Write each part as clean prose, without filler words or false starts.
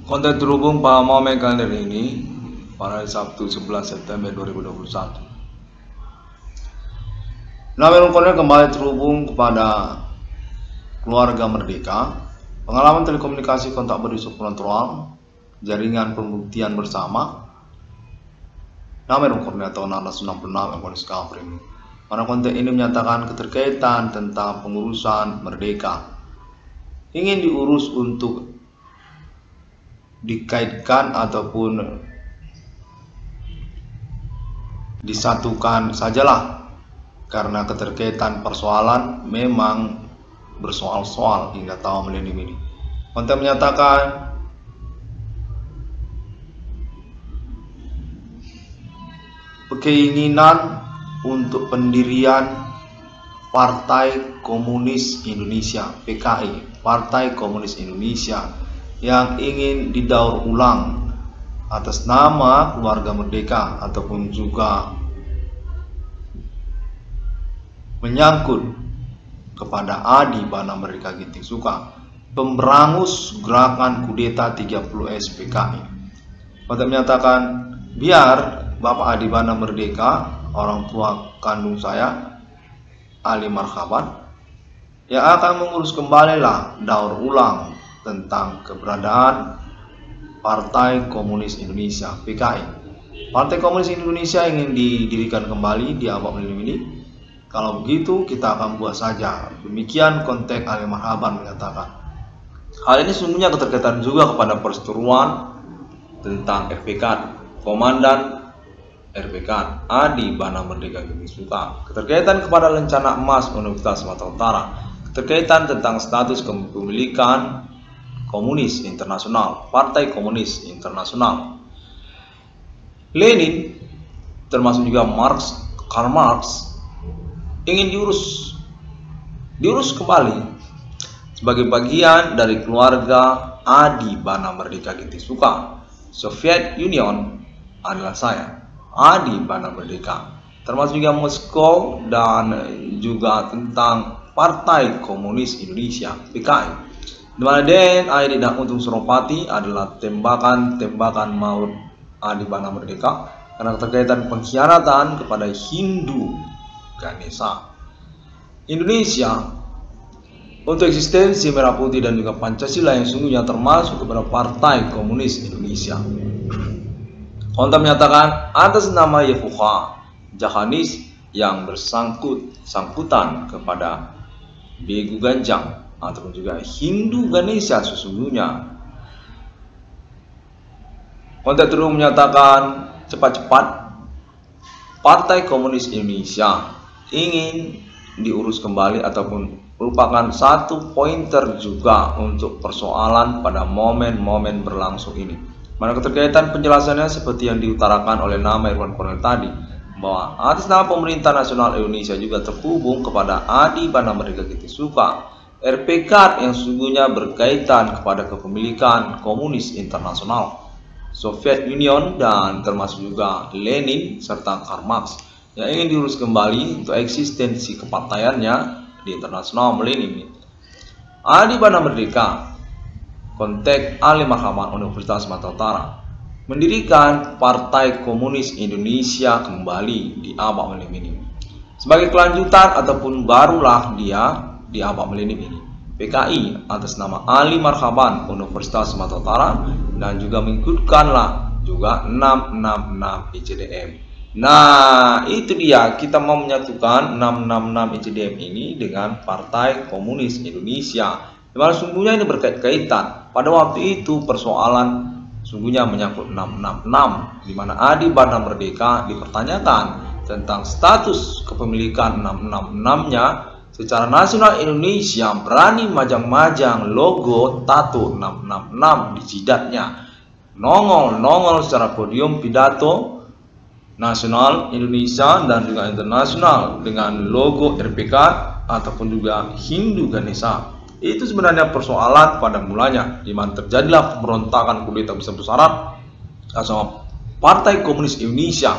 Konten terhubung pada momen kalender ini pada Sabtu 11 September 2021. Namun konten kembali terhubung kepada keluarga Merdeka, pengalaman telekomunikasi kontak berdisuk kontrol, jaringan pembuktian bersama, nama koordinator 66 Ekonomis Kafrim. Pada konten ini menyatakan keterkaitan tentang pengurusan Merdeka ingin diurus untuk dikaitkan ataupun disatukan sajalah, karena keterkaitan persoalan memang bersoal-soal hingga tahun milenium ini. Konten menyatakan keinginan untuk pendirian Partai Komunis Indonesia (PKI), Partai Komunis Indonesia, yang ingin didaur ulang atas nama keluarga Merdeka ataupun juga menyangkut kepada Adi Bana Merdeka Ginting Suka, pemberangus gerakan kudeta 30S PKI. Konten menyatakan biar Bapak Adi Bana Merdeka, orang tua kandung saya, Ali Marhaban, yang akan mengurus kembalilah daur ulang tentang keberadaan Partai Komunis Indonesia (PKI). Partai Komunis Indonesia ingin didirikan kembali di abad milenium ini. Kalau begitu kita akan buat saja. Demikian konteks Ali Marhaban menyatakan. Hal ini sungguhnya keterkaitan juga kepada perseteruan tentang RPK, Komandan RPK Adi Bana Merdeka Ginting Suka, keterkaitan kepada rencana emas Universitas Sumatera Utara, keterkaitan tentang status kepemilikan Komunis Internasional, Partai Komunis Internasional. Lenin termasuk juga Karl Marx ingin diurus kembali sebagai bagian dari keluarga Adi Bana Merdeka Ginting Suka. Soviet Union adalah saya, Adi Bana Merdeka, termasuk juga Moskow dan juga tentang Partai Komunis Indonesia (PKI). Di mana DNA tidak untung Suropati adalah tembakan maut Adi Bana Merdeka karena keterkaitan pengkhianatan kepada Hindu Ganesha. Indonesia untuk eksistensi Merah Putih dan juga Pancasila yang sungguhnya termasuk kepada Partai Komunis Indonesia. Konten menyatakan atas nama Yehuha Jahanis yang bersangkutan kepada Begu Ganjang ataupun juga Hindu Ganesha sesungguhnya. Konten terus menyatakan cepat-cepat Partai Komunis Indonesia ingin diurus kembali ataupun merupakan satu pointer juga untuk persoalan pada momen-momen berlangsung ini. Mana keterkaitan penjelasannya seperti yang diutarakan oleh nama Irwan Kornel tadi, bahwa atas nama pemerintah nasional Indonesia juga terhubung kepada Adi Bana Merdeka Ginting Suka, RPK yang sesungguhnya berkaitan kepada kepemilikan Komunis Internasional, Soviet Union, dan termasuk juga Lenin serta Karl Marx yang ingin diurus kembali untuk eksistensi kepartaiannya di internasional milenium ini. Adi Bana Merdeka, konteks Ali Marhaban Universitas Sumatera Utara, mendirikan Partai Komunis Indonesia kembali di abad milenium ini. Sebagai kelanjutan ataupun barulah dia di abad milenium ini, PKI atas nama Ali Marhaban Universitas Sumatera Utara, dan juga mengikutkanlah juga 666 ICDM. Nah, itu dia, kita mau menyatukan 666 ICDM ini dengan Partai Komunis Indonesia. Dimana sungguhnya ini berkait-kaitan. Pada waktu itu persoalan sungguhnya menyangkut 666, di mana Adi Bana Merdeka dipertanyakan tentang status kepemilikan 666-nya. Secara nasional Indonesia berani majang-majang logo tato 666 di jidatnya, nongol secara podium pidato nasional Indonesia dan juga internasional dengan logo RPK ataupun juga Hindu Ganesha. Itu sebenarnya persoalan pada mulanya, di mana terjadilah pemberontakan kudeta besar-besaran sama Partai Komunis Indonesia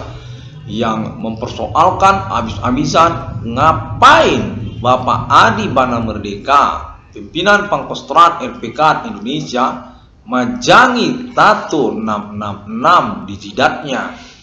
yang mempersoalkan habis-habisan ngapain Bapak Adi Bana Merdeka, pimpinan Pangkostrat RPK Indonesia, majangi tato 666 di jidatnya.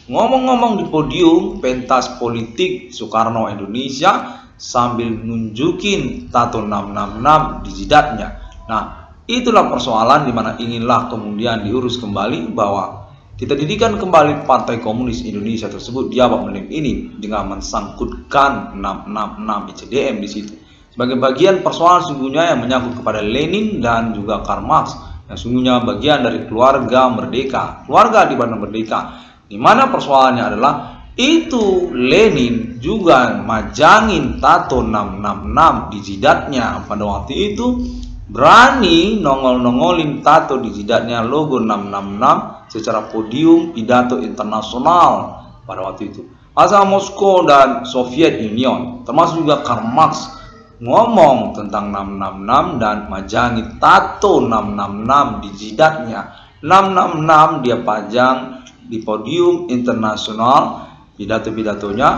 Ngomong-ngomong di podium pentas politik Soekarno Indonesia sambil nunjukin tato 666 di jidatnya. Nah, itulah persoalan dimana inginlah kemudian diurus kembali bahwa kita dirikan kembali Partai Komunis Indonesia tersebut di abad milenium ini dengan mensangkutkan 666 ICDM di situ sebagai bagian persoalan sungguhnya yang menyangkut kepada Lenin dan juga Karl Marx, yang sungguhnya bagian dari keluarga merdeka, keluarga di mana merdeka, di mana persoalannya adalah itu Lenin juga majangin tato 666 di jidatnya. Pada waktu itu berani nongol-nongolin tato di jidatnya logo 666 secara podium pidato internasional pada waktu itu. Asal Moskow dan Soviet Union, termasuk juga Karl Marx, ngomong tentang 666 dan majangi tato 666 di jidatnya. 666 dia pajang di podium internasional pidato-pidatonya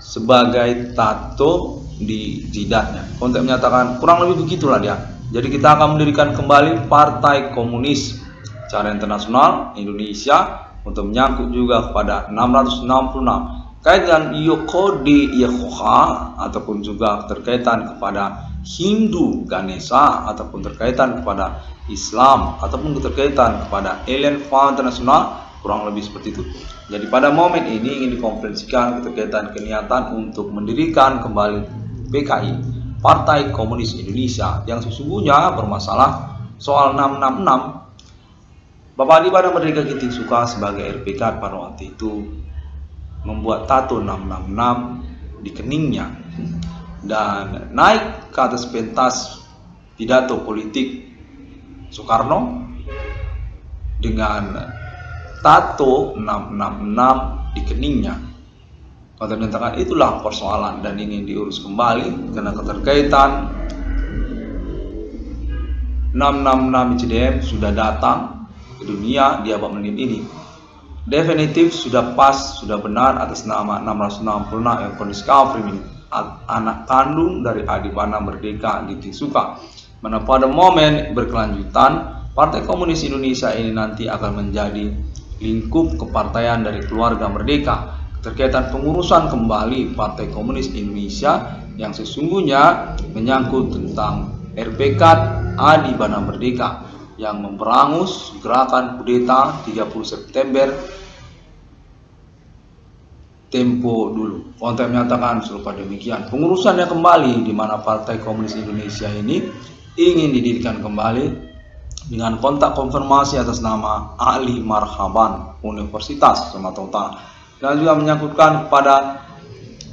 sebagai tato di jidatnya. Kontek menyatakan kurang lebih begitulah dia. Jadi kita akan mendirikan kembali Partai Komunis secara internasional Indonesia untuk menyangkut juga kepada 666 kaitan Yokode Yehoha ataupun juga terkaitan kepada Hindu Ganesha ataupun terkaitan kepada Islam ataupun terkaitan kepada alien fund internasional, kurang lebih seperti itu. Jadi pada momen ini ingin dikonferensikan terkaitan keniatan untuk mendirikan kembali PKI, Partai Komunis Indonesia, yang sesungguhnya bermasalah soal 666. Bapak Adi pada Merdeka Kiting Suka sebagai RPK pada waktu itu membuat tato 666 di keningnya dan naik ke atas pentas pidato politik Soekarno dengan tato 666 di keningnya. Kalau menyatakan itulah persoalan dan ingin diurus kembali karena keterkaitan 666 ICDM sudah datang ke dunia di abad milenium ini. Definitif sudah pas, sudah benar atas nama 666 yang discovery ini anak kandung dari Adibana Merdeka Kiting Suka. Mana pada momen berkelanjutan Partai Komunis Indonesia ini nanti akan menjadi lingkup kepartaian dari keluarga merdeka, terkaitan pengurusan kembali Partai Komunis Indonesia yang sesungguhnya menyangkut tentang RPK Adibana Merdeka yang memberangus gerakan kudeta 30 September tempo dulu. Konten menyatakan serupa demikian. Pengurusannya kembali di mana Partai Komunis Indonesia ini ingin didirikan kembali dengan kontak konfirmasi atas nama Ali Marhaban Universitas Sumatera Utara dan juga menyangkutkan kepada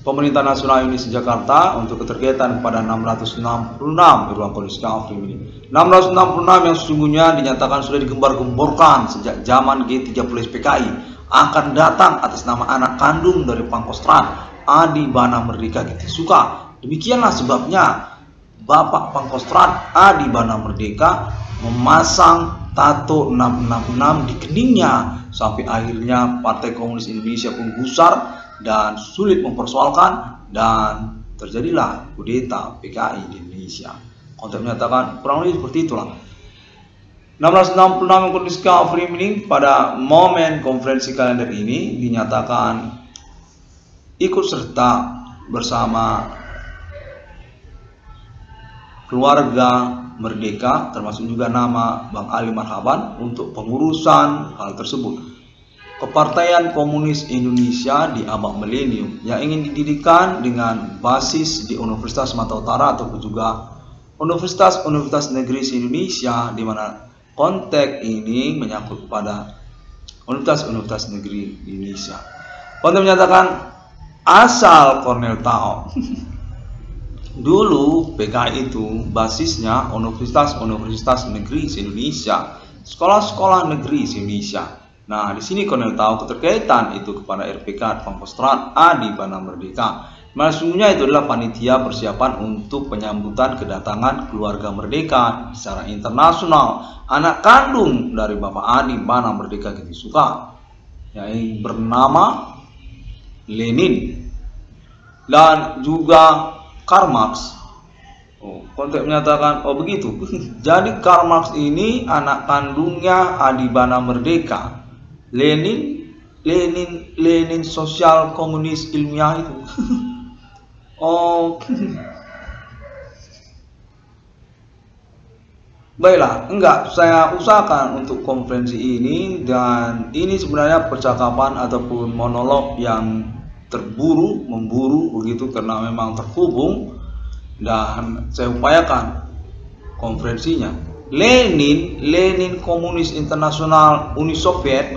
Pemerintah Nasional Indonesia Jakarta untuk keterkaitan kepada 666 di ruang kondisi Kafri ini. 666 yang sesungguhnya dinyatakan sudah digembar-gemborkan sejak zaman G30 PKI akan datang atas nama anak kandung dari Pangkostrat Adibana Merdeka Kiting Suka. Demikianlah sebabnya Bapak Pangkostrat Adibana Merdeka memasang tato 666 di keningnya sampai akhirnya Partai Komunis Indonesia pun gusar dan sulit mempersoalkan dan terjadilah kudeta PKI di Indonesia. Konten menyatakan kurang lebih seperti itulah. 666 kondisi Kafri ini pada momen konferensi kalender ini dinyatakan ikut serta bersama keluarga merdeka termasuk juga nama Bang Ali Marhaban untuk pengurusan hal tersebut. Kepartaian Komunis Indonesia di abad milenium yang ingin didirikan dengan basis di Universitas Sumatera Utara ataupun juga Universitas Negeri Indonesia, di mana konteks ini menyangkut pada Universitas Negeri Indonesia. Konteks menyatakan asal Cornel Tao dulu PKI itu basisnya Universitas Negeri Indonesia, sekolah-sekolah negeri Indonesia. Nah, di sini Cornel tahu keterkaitan itu kepada RPK Pangkostrat Adibana Merdeka. Maksudnya itu adalah panitia persiapan untuk penyambutan kedatangan keluarga merdeka secara internasional, anak kandung dari Bapak Adibana Merdeka Kiting Suka yang bernama Lenin dan juga Karl Marx Oh, konteks menyatakan, oh begitu. Jadi Karl Marx ini anak kandungnya Adibana Merdeka, Lenin sosial komunis ilmiah itu. Oh, baiklah, enggak, saya usahakan untuk konferensi ini, dan ini sebenarnya percakapan ataupun monolog yang memburu begitu, karena memang terhubung, dan saya upayakan konferensinya. Lenin komunis internasional Uni Soviet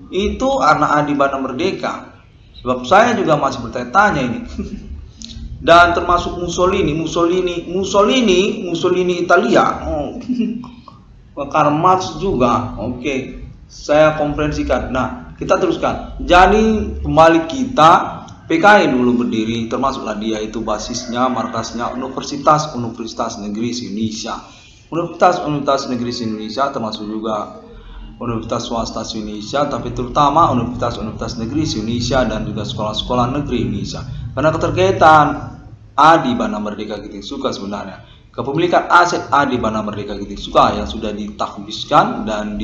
itu anak Adibana Merdeka. Sebab saya juga masih bertanya-tanya ini. Dan termasuk Mussolini Italia. Karl Marx juga. Oke, saya konferensikan. Nah, kita teruskan. Jadi kembali kita, PKI dulu berdiri, termasuklah dia itu basisnya, markasnya Universitas Negeri Indonesia. Universitas Negeri Indonesia termasuk juga Universitas Swasta Indonesia, tapi terutama Universitas Negeri Indonesia dan juga sekolah-sekolah negeri Indonesia. Karena keterkaitan Adibana Merdeka Giting Suka sebenarnya, kepemilikan aset Adibana Merdeka Giting Suka yang sudah ditakbiskan dan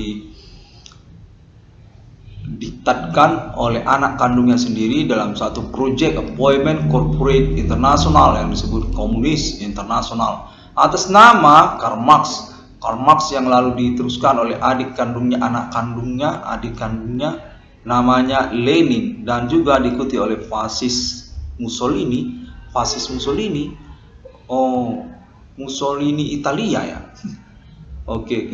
didiktatkan oleh anak kandungnya sendiri dalam satu proyek appointment corporate internasional yang disebut Komunis Internasional atas nama Karl Marx. Karl Marx yang lalu diteruskan oleh adik kandungnya namanya Lenin, dan juga diikuti oleh fasis Mussolini, Mussolini Italia ya. Oke.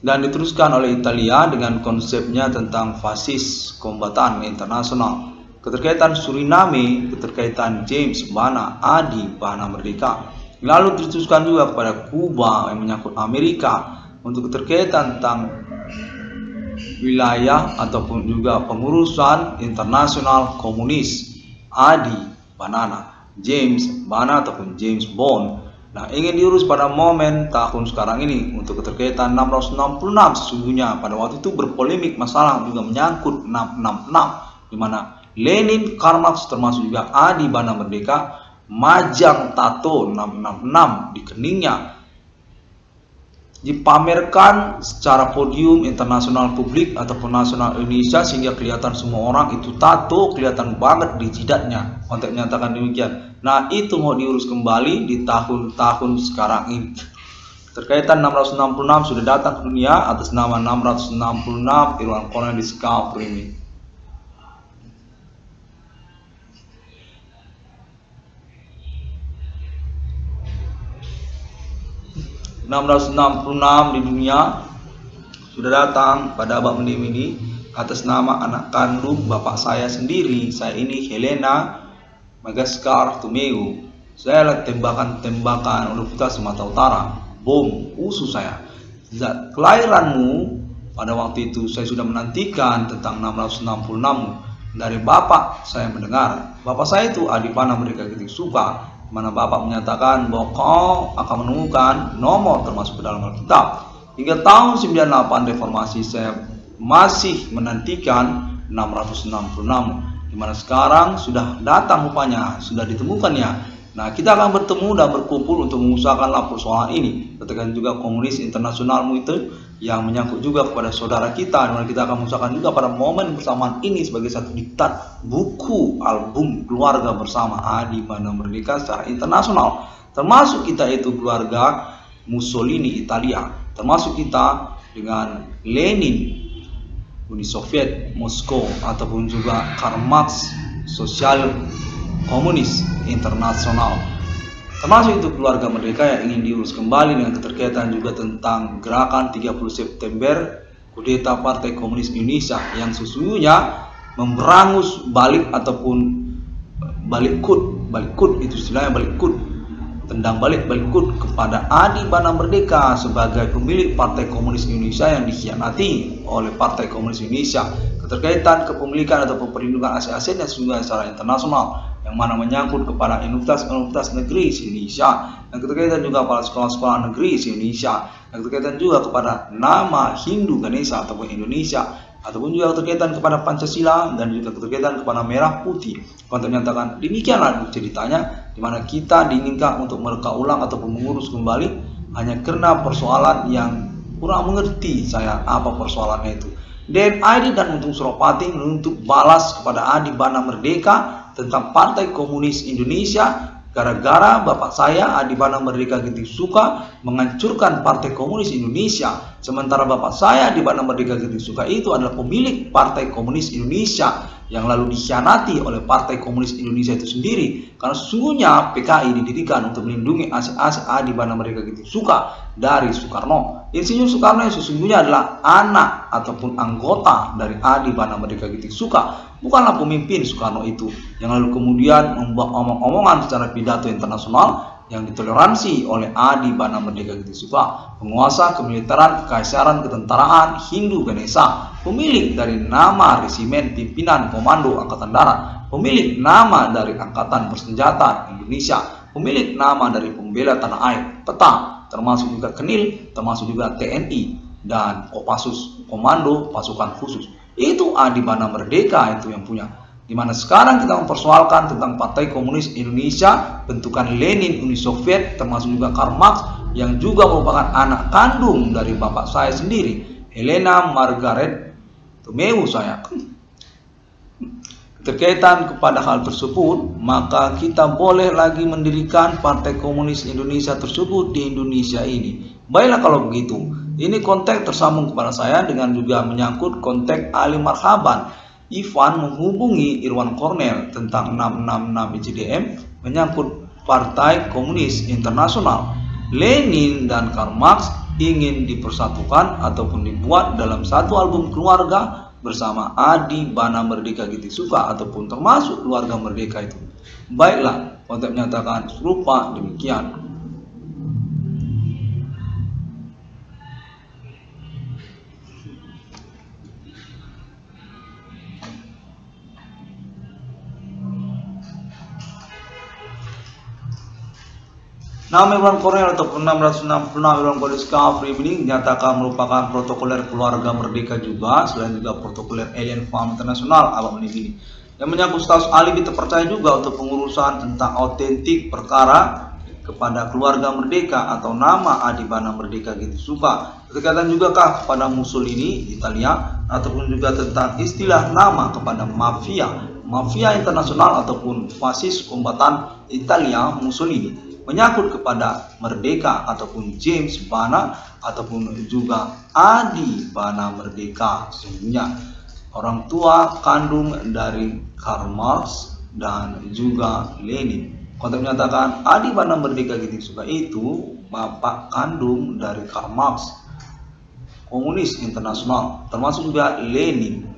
Dan diteruskan oleh Italia dengan konsepnya tentang fasis kombatan internasional, keterkaitan Suriname, keterkaitan James Bana, Adibana Merdeka. Lalu diteruskan juga kepada Kuba yang menyangkut Amerika untuk keterkaitan tentang wilayah ataupun juga pengurusan internasional komunis, Adibana, James Bana ataupun James Bond. Nah, ingin diurus pada momen tahun sekarang ini untuk keterkaitan 666. Sesungguhnya pada waktu itu berpolemik masalah juga menyangkut 666, di mana Lenin, Karl Marx termasuk juga Adibana Merdeka majang tato 666 di keningnya, dipamerkan secara podium internasional publik ataupun nasional Indonesia, sehingga kelihatan semua orang itu tato, kelihatan banget di jidatnya. Konteks menyatakan demikian. Nah, itu mau diurus kembali di tahun-tahun sekarang ini. Terkaitan 666 sudah datang ke dunia atas nama 666 Irwan Cornelis Discovery. 666 di dunia sudah datang pada abad mendim ini atas nama anak kandung bapak saya sendiri. Saya ini Helena Magaskar Tumeu. Saya lihat tembakan Universitas Sumatera Utara, bom usus saya. Sejak kelahiranmu pada waktu itu saya sudah menantikan tentang 666 dari bapak. Saya mendengar bapak saya itu Adibana Merdeka Giting Suka, mana bapak menyatakan bahwa kau akan menemukan nomor termasuk ke dalam Alkitab. Hingga tahun 98 reformasi saya masih menantikan 666, dimana sekarang sudah datang rupanya, sudah ditemukannya. Nah, kita akan bertemu dan berkumpul untuk mengusahakanlah persoalan ini. Katakan juga komunis internasionalmu itu yang menyangkut juga kepada saudara kita, dimana kita akan mengusahakan juga pada momen bersamaan ini sebagai satu diktat buku album keluarga bersama Adibana Merdeka secara internasional, termasuk kita itu keluarga Mussolini Italia, termasuk kita dengan Lenin Uni Soviet Moskow, ataupun juga Karl Marx sosial komunis internasional, termasuk itu keluarga merdeka yang ingin diurus kembali dengan keterkaitan juga tentang gerakan 30 September kudeta Partai Komunis Indonesia yang sesungguhnya memberangus balik ataupun balik kut itu istilahnya, balik kut, tendang balik kut kepada Adibana Merdeka sebagai pemilik Partai Komunis Indonesia yang dikhianati oleh Partai Komunis Indonesia, keterkaitan kepemilikan ataupun perlindungan aset-asetnya sesungguhnya secara internasional, yang mana menyangkut kepada Universitas Negeri Indonesia, yang keterkaitan juga pada sekolah-sekolah negeri Indonesia, yang keterkaitan juga kepada nama Hindu Ganesha ataupun Indonesia, ataupun juga keterkaitan kepada Pancasila dan juga keterkaitan kepada merah putih. Konteks menyatakan demikianlah ceritanya, di mana kita diinginkan untuk mereka ulang ataupun mengurus kembali hanya karena persoalan yang kurang mengerti saya apa persoalannya itu. DMID dan Untung Suropati menuntut balas kepada Adi Bana Merdeka tentang Partai Komunis Indonesia gara-gara bapak saya Adi Bana Merdeka Ginting Suka menghancurkan Partai Komunis Indonesia, sementara bapak saya Adi Bana Merdeka Ginting Suka itu adalah pemilik Partai Komunis Indonesia yang lalu dikhianati oleh Partai Komunis Indonesia itu sendiri, karena sesungguhnya PKI didirikan untuk melindungi aset-aset Adi Bana Merdeka Ginting Suka dari Soekarno. Insinyur Soekarno yang sesungguhnya adalah anak ataupun anggota dari Adi Bana Merdeka Ginting Suka, bukanlah pemimpin Soekarno itu, yang lalu kemudian membuat omong-omongan secara pidato internasional yang ditoleransi oleh Adi Bana Merdeka Ginting Suka, penguasa kemiliteran, kekaisaran, ketentaraan Hindu Ganesha, pemilik dari nama resimen pimpinan komando angkatan darat, pemilik nama dari angkatan bersenjata Indonesia, pemilik nama dari pembela tanah air, peta, termasuk juga KENIL, termasuk juga TNI dan Kopassus, komando pasukan khusus. Itu Adi Bana Merdeka itu yang punya. Dimana sekarang kita mempersoalkan tentang Partai Komunis Indonesia bentukan Lenin Uni Soviet, termasuk juga Karl Marx yang juga merupakan anak kandung dari bapak saya sendiri, Helena Margaret Tomeu saya. Terkaitan kepada hal tersebut, maka kita boleh lagi mendirikan Partai Komunis Indonesia tersebut di Indonesia ini. Baiklah kalau begitu, ini konteks tersambung kepada saya dengan juga menyangkut konteks Ali Marhaban. Ivan menghubungi Irwan Kornel tentang 666 ICDM menyangkut Partai Komunis Internasional. Lenin dan Karl Marx ingin dipersatukan ataupun dibuat dalam satu album keluarga bersama Adi Bana Merdeka Ginting Suka ataupun termasuk keluarga merdeka itu. Baiklah, konteks menyatakan serupa demikian. Nama Irwan Kornel ataupun 666 Irwan Kornel Discovery ini dinyatakan merupakan protokoler keluarga merdeka juga, selain juga protokoler Alien Farm Internasional abang ini yang menyangkut status alibi terpercaya juga untuk pengurusan tentang autentik perkara kepada keluarga merdeka atau nama Adi Bana Merdeka Ginting Suka. Berkaitan juga kah kepada Mussolini Italia ataupun juga tentang istilah nama kepada mafia internasional ataupun fasis kombatan Italia Mussolini, menyangkut kepada Merdeka ataupun James Bana ataupun juga Adi Bana Merdeka, sesungguhnya orang tua kandung dari Karl Marx dan juga Lenin. Konteks menyatakan Adi Bana Merdeka Ginting Suka itu bapak kandung dari Karl Marx, Komunis Internasional, termasuk juga Lenin.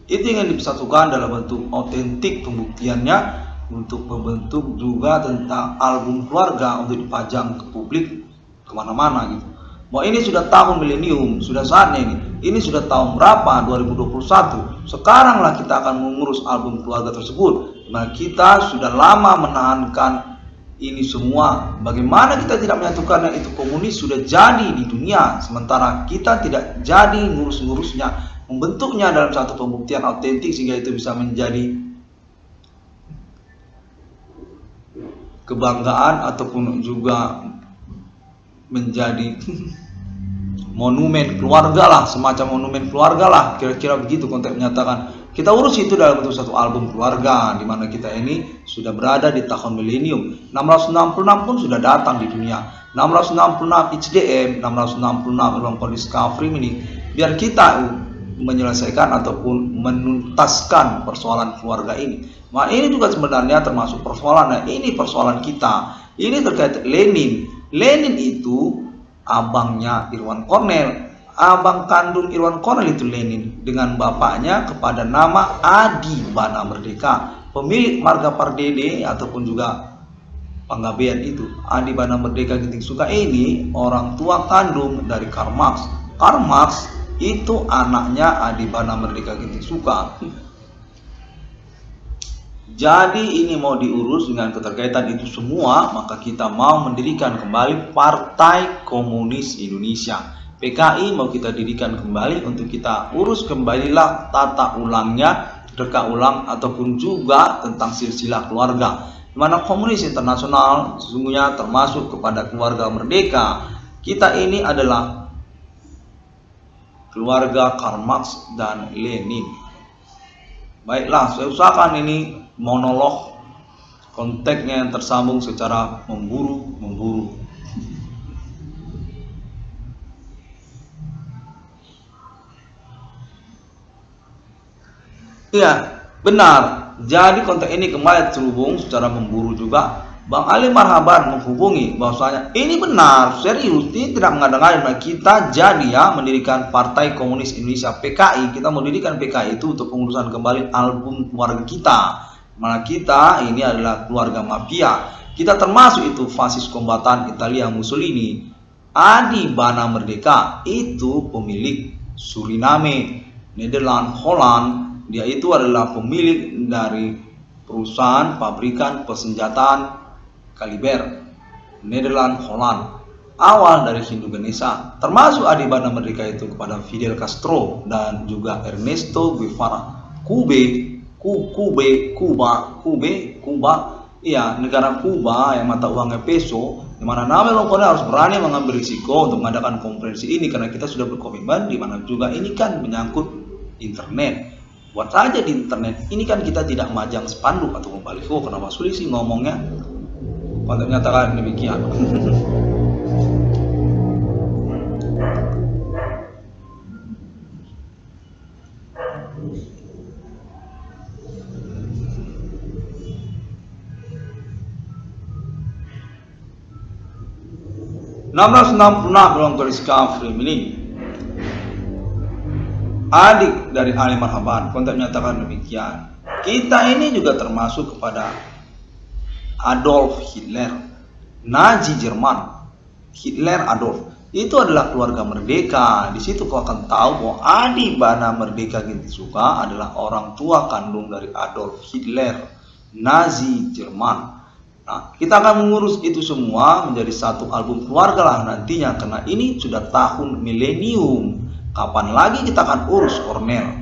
Itu yang disatukan dalam bentuk autentik pembuktiannya untuk membentuk juga tentang album keluarga untuk dipajang ke publik kemana-mana gitu. Bahwa ini sudah tahun milenium, sudah saatnya ini sudah tahun berapa, 2021. Sekaranglah kita akan mengurus album keluarga tersebut, dimana kita sudah lama menahankan ini semua. Bagaimana kita tidak menyatukan yang itu komunis sudah jadi di dunia, sementara kita tidak jadi ngurus-ngurusnya, membentuknya dalam satu pembuktian autentik sehingga itu bisa menjadi kebanggaan ataupun juga menjadi monumen keluarga lah, semacam monumen keluarga lah, kira-kira begitu konteks menyatakan. Kita urus itu dalam bentuk satu album keluarga, di mana kita ini sudah berada di tahun milenium. 666 pun sudah datang di dunia. 666 ICDM, 666 Irwan Kornel Discovery ini, biar kita menyelesaikan ataupun menuntaskan persoalan keluarga ini. Nah, ini juga sebenarnya termasuk persoalan. Nah, ini persoalan kita. Ini terkait Lenin. Lenin itu abangnya Irwan Kornel, abang kandung Irwan Kornel itu Lenin dengan bapaknya kepada nama Adi Bana Merdeka, pemilik marga Pardede ataupun juga Panggabean itu. Adi Bana Merdeka Ginting Suka ini orang tua kandung dari Karl Marx. Karl Marx itu anaknya Adi Bana Merdeka Ginting Suka. Jadi ini mau diurus dengan keterkaitan itu semua, maka kita mau mendirikan kembali Partai Komunis Indonesia. PKI mau kita dirikan kembali untuk kita urus kembalilah tata ulangnya, reka ulang ataupun juga tentang silsilah keluarga. di mana komunis internasional sesungguhnya termasuk kepada keluarga merdeka. Kita ini adalah keluarga Karl Marx dan Lenin. Baiklah, saya usahakan ini monolog, konteksnya yang tersambung secara memburu. Iya, benar. Jadi konteks ini kembali terhubung secara memburu juga. Bang Ali Marhaban menghubungi bahwasanya ini benar, serius, ini tidak mengada-ngada. Nah, kita jadi ya mendirikan Partai Komunis Indonesia PKI. Kita mendirikan PKI itu untuk pengurusan kembali album keluarga kita. Mana kita ini adalah keluarga mafia. Kita termasuk itu fasis kombatan Italia Mussolini. Adi Bana Merdeka itu pemilik Suriname, Nederland, Holland. Dia itu adalah pemilik dari perusahaan pabrikan persenjataan Kaliber, Nederland, Holland, awal dari Hindu Ganesha, termasuk Adi Bana Merdeka itu kepada Fidel Castro dan juga Ernesto Guevara, Kuba, iya, negara Kuba yang mata uangnya peso, di mana nama pokoknya harus berani mengambil risiko untuk mengadakan konferensi ini karena kita sudah berkomitmen, di mana juga ini kan menyangkut internet. Buat saja di internet ini kan kita tidak majang spanduk atau baliho. Kenapa sulit sih ngomongnya? Pada menyatakan demikian. dalam tulis Kafri ini adik dari Ali Marhaban kontak menyatakan demikian. Kita ini juga termasuk kepada Adolf Hitler, Nazi Jerman. Hitler Adolf itu adalah keluarga merdeka. Di situ kau akan tahu bahwa Adi Bana Merdeka Ginti-Suka adalah orang tua kandung dari Adolf Hitler, Nazi Jerman. Nah, kita akan mengurus itu semua menjadi satu album keluarga lah nantinya, karena ini sudah tahun milenium. Kapan lagi kita akan urus Cornell?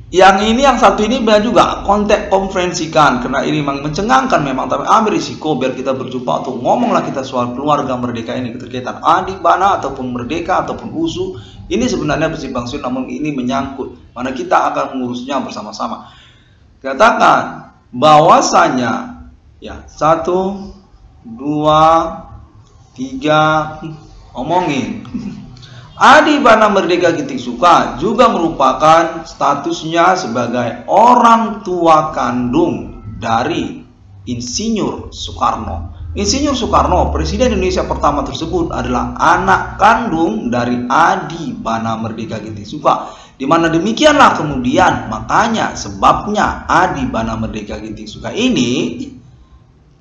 Yang ini, yang satu ini benar juga kontek konferensikan karena ini memang mencengangkan memang, tapi ambil risiko biar kita berjumpa untuk ngomonglah kita soal keluarga merdeka ini, keterkaitan Adi Bana ataupun merdeka ataupun USU ini sebenarnya bersimpang siur, namun ini menyangkut mana kita akan mengurusnya bersama-sama. Katakan bahwasanya ya 1, 2, 3 omongin. Adi Bana Merdeka Ginti-Suka juga merupakan statusnya sebagai orang tua kandung dari Insinyur Soekarno. Insinyur Soekarno, Presiden Indonesia pertama tersebut, adalah anak kandung dari Adi Bana Merdeka Ginti-Suka. Di mana demikianlah kemudian makanya sebabnya Adi Bana Merdeka Ginti-Suka ini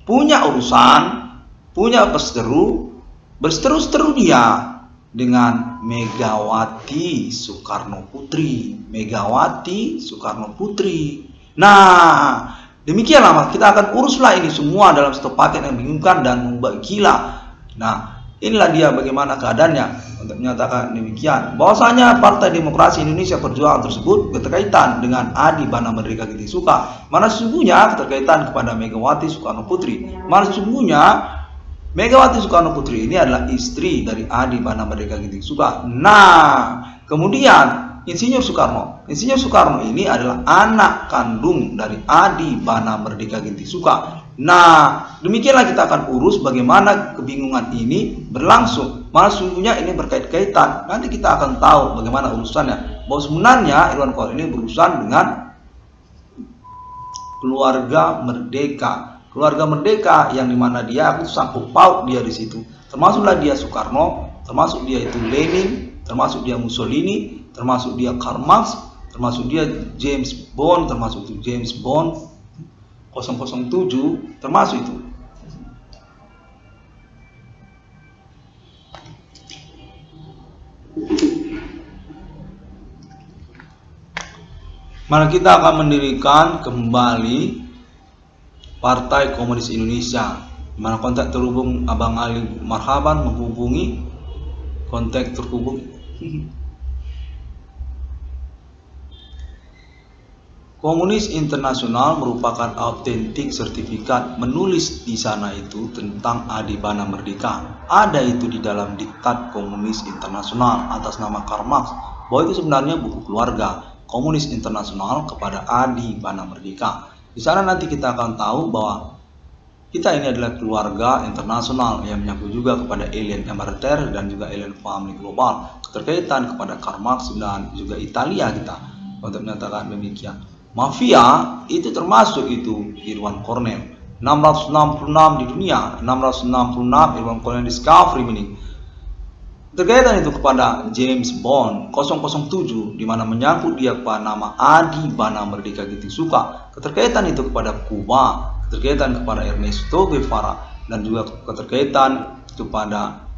punya urusan, punya berseteru dia dengan Megawati Soekarno Putri. Nah, demikianlah kita akan uruslah ini semua dalam satu paket yang membingungkan dan membuat gila. Nah, inilah dia bagaimana keadaannya untuk menyatakan demikian. Bahwasanya Partai Demokrasi Indonesia Perjuangan tersebut berkaitan dengan Adi Bana Merdeka Ginti-Suka. Mana sesungguhnya keterkaitan kepada Megawati Soekarno Putri. Mana sesungguhnya Megawati Soekarno Putri ini adalah istri dari Adi Bana Merdeka Ginti-Suka. Nah, kemudian Insinyur Soekarno ini adalah anak kandung dari Adi Bana Merdeka Ginti-Suka. Nah, demikianlah kita akan urus bagaimana kebingungan ini berlangsung. Malah sesungguhnya ini berkait-kaitan. Nanti kita akan tahu bagaimana urusannya. Bahwa sebenarnya Irwan Kor ini berurusan dengan keluarga merdeka. Keluarga merdeka yang dimana dia aku sangkut paut dia di situ. Termasuklah dia Soekarno, termasuk dia itu Lenin, termasuk dia Mussolini, termasuk dia Karl Marx, termasuk dia James Bond, 007 termasuk itu. Mana kita akan mendirikan kembali Partai Komunis Indonesia. Mana kontak terhubung Abang Ali Marhaban menghubungi kontak terhubung. Komunis Internasional merupakan autentik sertifikat menulis di sana itu tentang Adibana Merdeka. Ada itu di dalam diktat Komunis Internasional atas nama Karl Marx bahwa itu sebenarnya buku keluarga Komunis Internasional kepada Adibana Merdeka. Di sana nanti kita akan tahu bahwa kita ini adalah keluarga internasional yang menyangkut juga kepada alien emeriter dan juga alien family global, keterkaitan kepada Karl Marx dan juga Italia kita untuk menyatakan demikian. Mafia itu termasuk itu Irwan Cornell 666 di dunia, 666 Irwan Cornell Discovery Meaning. Terkaitan itu kepada James Bond 007 di mana menyangkut dia kepada nama Adibana Merdeka Gitu Suka. Keterkaitan itu kepada Kuba, keterkaitan kepada Ernesto Guevara dan juga keterkaitan kepada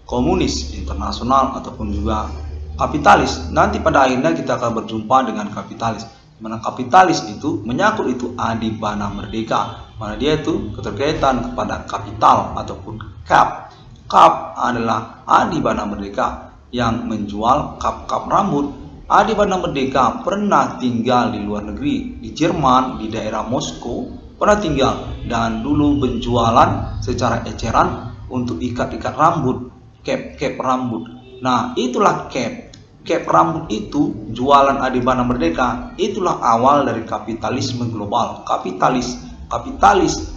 Komunis Internasional ataupun juga kapitalis. Nanti pada akhirnya kita akan berjumpa dengan kapitalis. Mana kapitalis itu menyangkut itu Adibana Merdeka. Mana dia itu keterkaitan kepada kapital ataupun cap. Kap adalah Adibana Merdeka yang menjual kap-kap rambut. Adibana Merdeka pernah tinggal di luar negeri, di Jerman, di daerah Moskow, pernah tinggal dan dulu penjualan secara eceran untuk ikat-ikat rambut, cap rambut. Nah, itulah cap rambut itu jualan Adibana Merdeka. Itulah awal dari kapitalisme global, kapitalis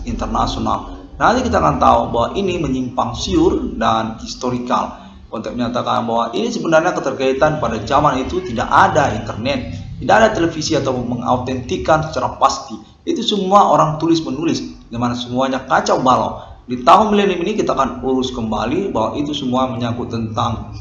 internasional. Nanti kita akan tahu bahwa ini menyimpang siur dan historikal untuk menyatakan bahwa ini sebenarnya keterkaitan pada zaman itu tidak ada internet, tidak ada televisi atau mengautentikan secara pasti. Itu semua orang tulis menulis, dimana semuanya kacau balau. Di tahun milenium ini kita akan urus kembali bahwa itu semua menyangkut tentang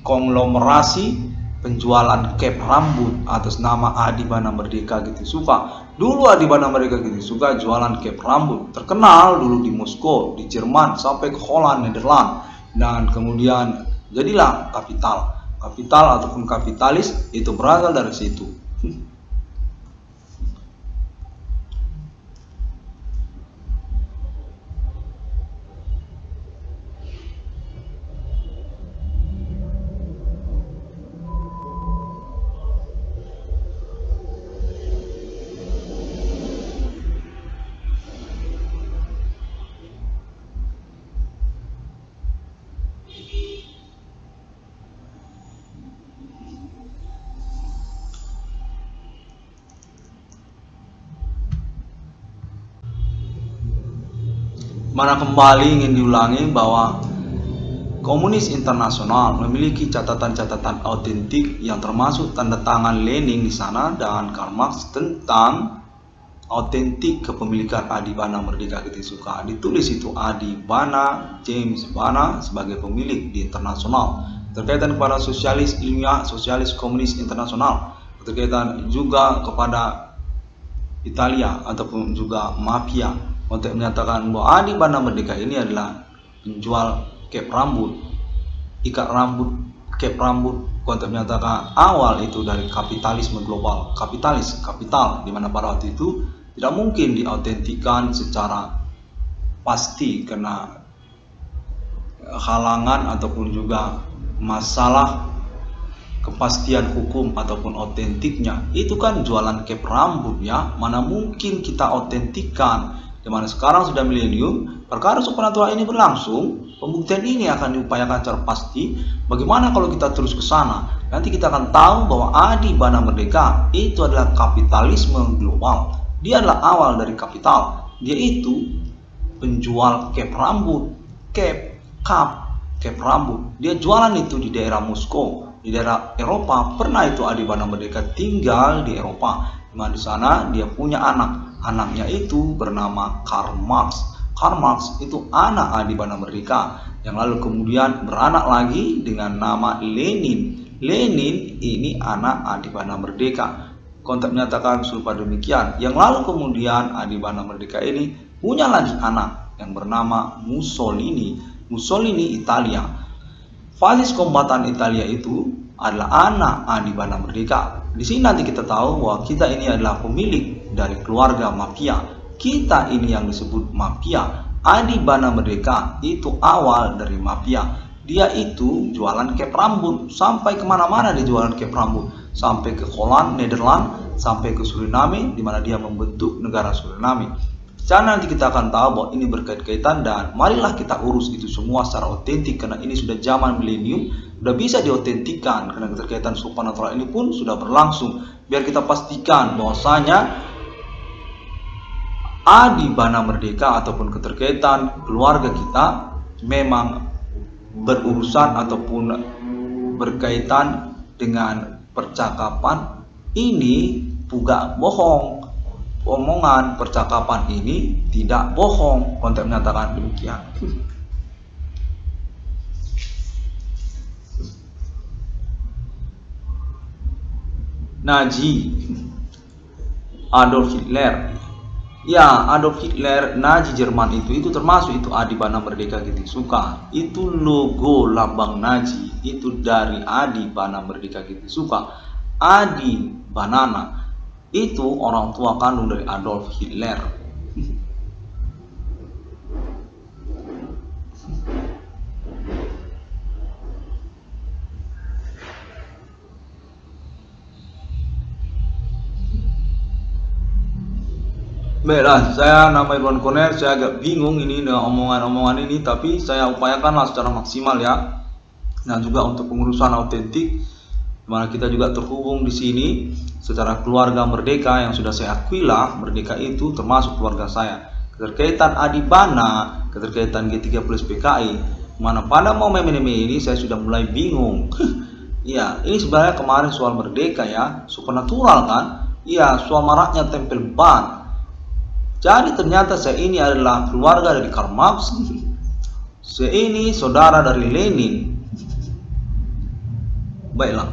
konglomerasi penjualan cap rambut atas nama Adibana Merdeka Gitu Suka. Dulu Adibana Merdeka Gitu Suka jualan cap rambut, terkenal dulu di Moskow, di Jerman, sampai ke Holland, Nederland, dan kemudian jadilah kapital ataupun kapitalis itu berasal dari situ. Mana kembali ingin diulangi bahwa Komunis Internasional memiliki catatan-catatan autentik yang termasuk tanda tangan Lenin di sana dan Karl Marx tentang autentik kepemilikan Adibana Merdeka Gitu Suka. Ditulis itu Adibana James Bana sebagai pemilik di internasional. Terkaitan kepada sosialis ilmiah, sosialis komunis internasional. Terkaitan juga kepada Italia ataupun juga mafia untuk menyatakan bahwa Adibana Merdeka ini adalah penjual cap rambut, ikat rambut, cap rambut. Untuk menyatakan awal itu dari kapitalisme global, kapital, di mana pada waktu itu tidak mungkin diautentikan secara pasti karena halangan ataupun juga masalah kepastian hukum ataupun autentiknya. Itu kan jualan cap rambut ya, mana mungkin kita autentikan. Dimana sekarang sudah milenium, perkara supernatural ini berlangsung, pembuktian ini akan diupayakan secara pasti. Bagaimana kalau kita terus ke sana? Nanti kita akan tahu bahwa Adibana Merdeka itu adalah kapitalisme global. Dia adalah awal dari kapital. Dia itu penjual cap rambut, cap rambut. Dia jualan itu di daerah Moskow, di daerah Eropa. Pernah itu Adibana Merdeka tinggal di Eropa. Dimana di sana dia punya anaknya itu bernama Karl Marx. Karl Marx itu anak Adibana Merdeka yang lalu kemudian beranak lagi dengan nama Lenin. Lenin ini anak Adibana Merdeka. Konteks menyatakan serupa demikian. Yang lalu kemudian Adi Bana Merdeka ini punya lagi anak yang bernama Mussolini. Mussolini Italia. Fasis kombatan Italia itu adalah anak Adi Bana Merdeka. Di sini nanti kita tahu bahwa kita ini adalah pemilik dari keluarga mafia. Kita ini yang disebut mafia. Adi Bana Merdeka itu awal dari mafia. Dia itu jualan cap rambut, sampai kemana-mana dia jualan cap rambut, sampai ke Holland, Nederland, sampai ke Suriname, di mana dia membentuk negara Suriname. Secara nanti kita akan tahu bahwa ini berkait-kaitan, dan marilah kita urus itu semua secara otentik, karena ini sudah zaman milenium, sudah bisa diotentikan, karena keterkaitan supernatural ini pun sudah berlangsung. Biar kita pastikan bahwasanya Adi Bana Merdeka ataupun keterkaitan keluarga kita memang berurusan ataupun berkaitan dengan percakapan ini bukan bohong. Omongan percakapan ini tidak bohong. Konteks menyatakan demikian. Nazi Adolf Hitler. Ya, Adolf Hitler, Nazi Jerman itu termasuk itu Adi Bana Merdeka gitu suka. Itu logo lambang Nazi itu dari Adi Bana Merdeka gitu suka. Adi Banana itu orang tua kandung dari Adolf Hitler. Baiklah, saya nama Irwan Koner. Saya agak bingung ini dengan omongan-omongan ini, tapi saya upayakanlah secara maksimal ya. Nah, juga untuk pengurusan autentik, dimana kita juga terhubung di sini secara keluarga Merdeka yang sudah saya akui lah, Merdeka itu termasuk keluarga saya. Keterkaitan Adi Bana, keterkaitan G30 PKI, mana pada momen ini saya sudah mulai bingung. Iya, ini sebenarnya kemarin soal Merdeka ya, supernatural kan? Iya, soal maraknya tempel ban. Jadi ternyata saya ini adalah keluarga dari Karl Marx. Saya ini saudara dari Lenin. Baiklah.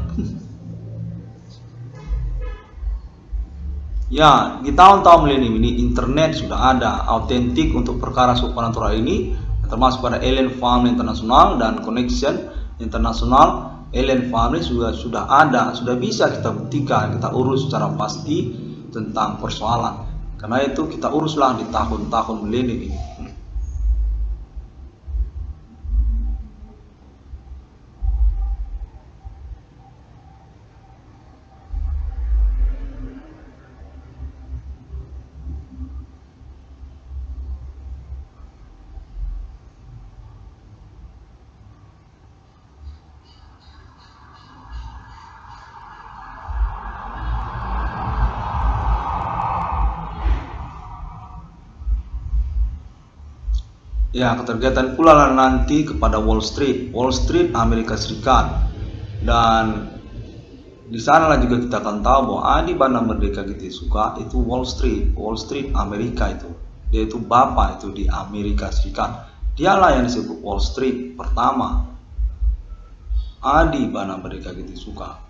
Ya, di tahun-tahun milenium ini internet sudah ada autentik untuk perkara supernatural ini, termasuk pada Alien Family International dan Connection International. Alien Family sudah ada, sudah bisa kita buktikan, kita urus secara pasti tentang persoalan. Karena itu kita uruslah di tahun-tahun milenium ini. Ya, keterkaitan pula lah nanti kepada Wall Street Amerika Serikat, dan di sanalah juga kita akan tahu bahwa Adi Bana Merdeka gitu suka itu Wall Street Amerika itu, dia itu bapak itu di Amerika Serikat, dialah yang disebut Wall Street pertama. Adi Bana Merdeka gitu suka.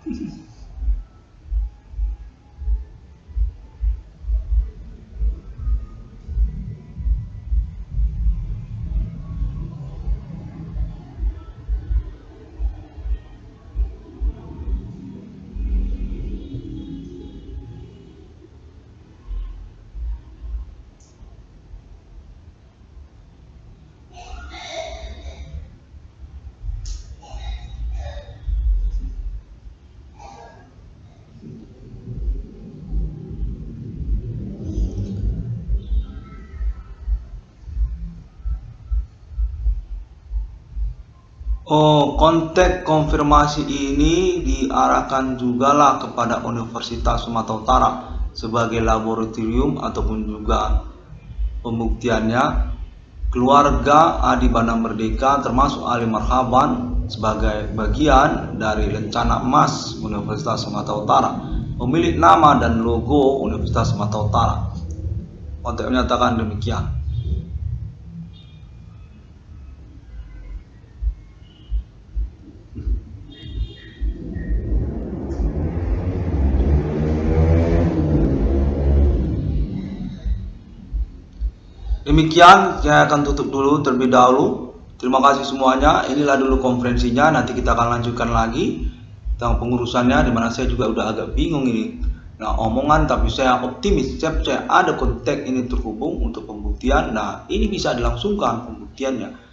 Oh, konteks konfirmasi ini diarahkan juga lah kepada Universitas Sumatera Utara sebagai laboratorium ataupun juga pembuktiannya. Keluarga Adi Bana Merdeka termasuk Ali Marhaban sebagai bagian dari Lencana Emas Universitas Sumatera Utara, pemilik nama dan logo Universitas Sumatera Utara. Konteks menyatakan demikian. Demikian, saya akan tutup dulu terlebih dahulu. Terima kasih semuanya. Inilah dulu konferensinya. Nanti kita akan lanjutkan lagi tentang pengurusannya, dimana saya juga udah agak bingung ini. Nah, omongan, tapi saya optimis. Saya ada kontak ini terhubung untuk pembuktian. Nah, ini bisa dilangsungkan pembuktiannya.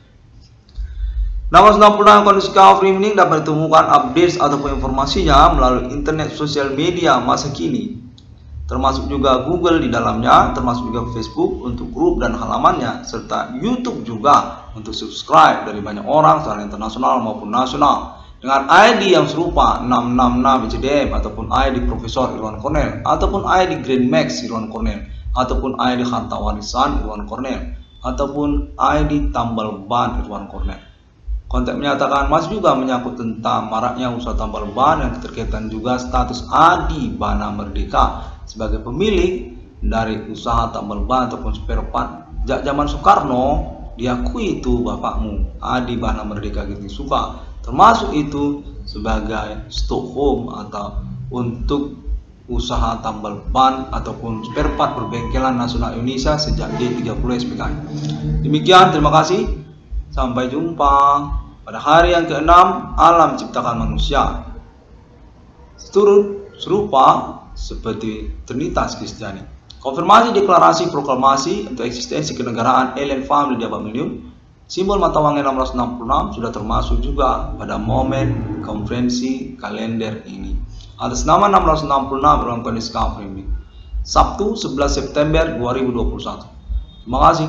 Nama 96 kondisi free mining dapat ditemukan update ataupun informasinya melalui internet sosial media masa kini, termasuk juga Google di dalamnya, termasuk juga Facebook untuk grup dan halamannya, serta YouTube juga untuk subscribe dari banyak orang secara internasional maupun nasional dengan ID yang serupa 666 ICDM ataupun ID Profesor Irwan Cornel ataupun ID Grand Max Irwan Cornel ataupun ID Harta Warisan Irwan Cornel ataupun ID Tambal Ban Irwan Cornel. Kontak menyatakan masih juga menyangkut tentang maraknya usaha tambal ban yang terkaitan juga status Adi Bana Merdeka sebagai pemilik dari usaha tambal ban ataupun spare part. Sejak zaman Soekarno diakui itu bapakmu Adi Bana Merdeka gitu suka, termasuk itu sebagai Stockholm atau untuk usaha tambal ban ataupun spare part perbengkelan nasional Indonesia sejak G30 SPKI. Demikian, terima kasih, sampai jumpa pada hari yang ke-6 alam ciptakan manusia. Serupa seperti Trinitas Kristiani. Konfirmasi deklarasi proklamasi untuk eksistensi kenegaraan Alien Family di Abad Milenium, simbol mata wangi 666 sudah termasuk juga pada momen konferensi kalender ini. Atas nama 666 dalam kondisi ini, Sabtu 11 September 2021. Terima kasih.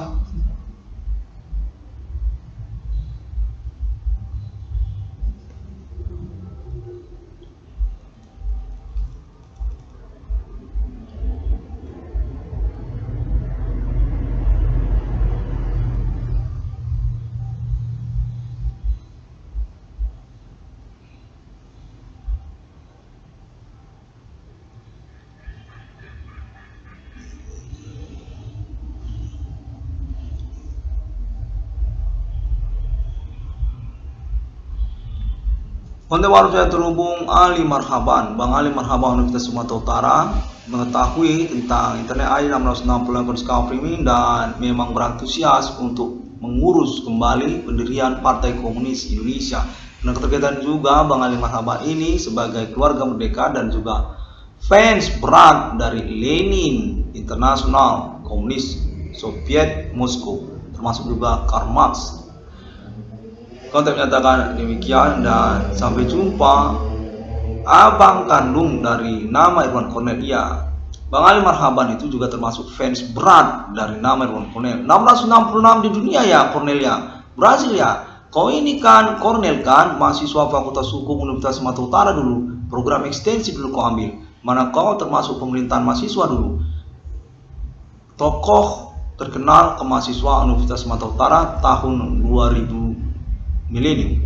Konten baru saya terhubung Ali Marhaban, Bang Ali Marhaban Universitas Sumatera Utara, mengetahui tentang internet ID 660 kondisi streaming dan memang berantusias untuk mengurus kembali pendirian Partai Komunis Indonesia. Dan keterkaitan juga Bang Ali Marhaban ini sebagai keluarga merdeka dan juga fans berat dari Lenin Internasional Komunis Soviet Moskow, termasuk juga Karl Marx. Kontak menyatakan demikian dan sampai jumpa. Abang kandung dari nama Irwan Cornel, iya, Bang Ali Marhaban itu juga termasuk fans berat dari nama Irwan Cornel. 666 di dunia ya Cornelia, Brasil ya. Kau ini kan Cornel kan, mahasiswa Fakultas Hukum Universitas Sumatera Utara dulu, program ekstensi dulu kau ambil. Mana kau termasuk pemerintahan mahasiswa dulu. Tokoh terkenal kemahasiswaan Universitas Sumatera Utara tahun 2000 milenium.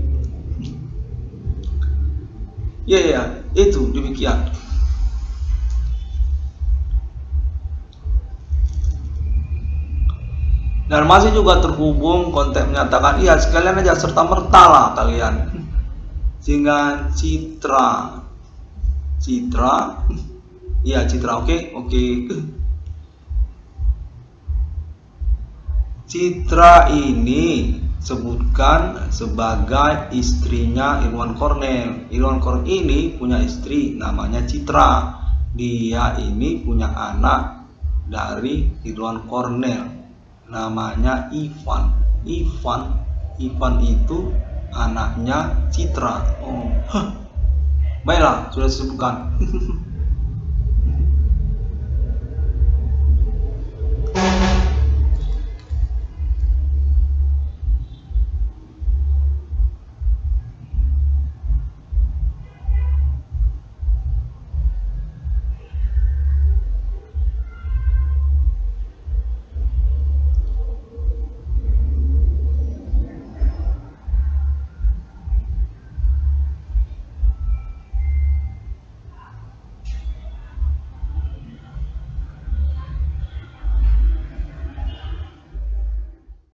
Ya, itu demikian. Dan masih juga terhubung kontak menyatakan iya sekalian aja serta merta lah kalian. Sehingga Citra, iya Citra, oke. Citra ini sebutkan sebagai istrinya Irwan Cornel. Irwan Cornel ini punya istri namanya Citra. Dia ini punya anak dari Irwan Cornel namanya Ivan. Ivan itu anaknya Citra. Baiklah, sudah disebutkan.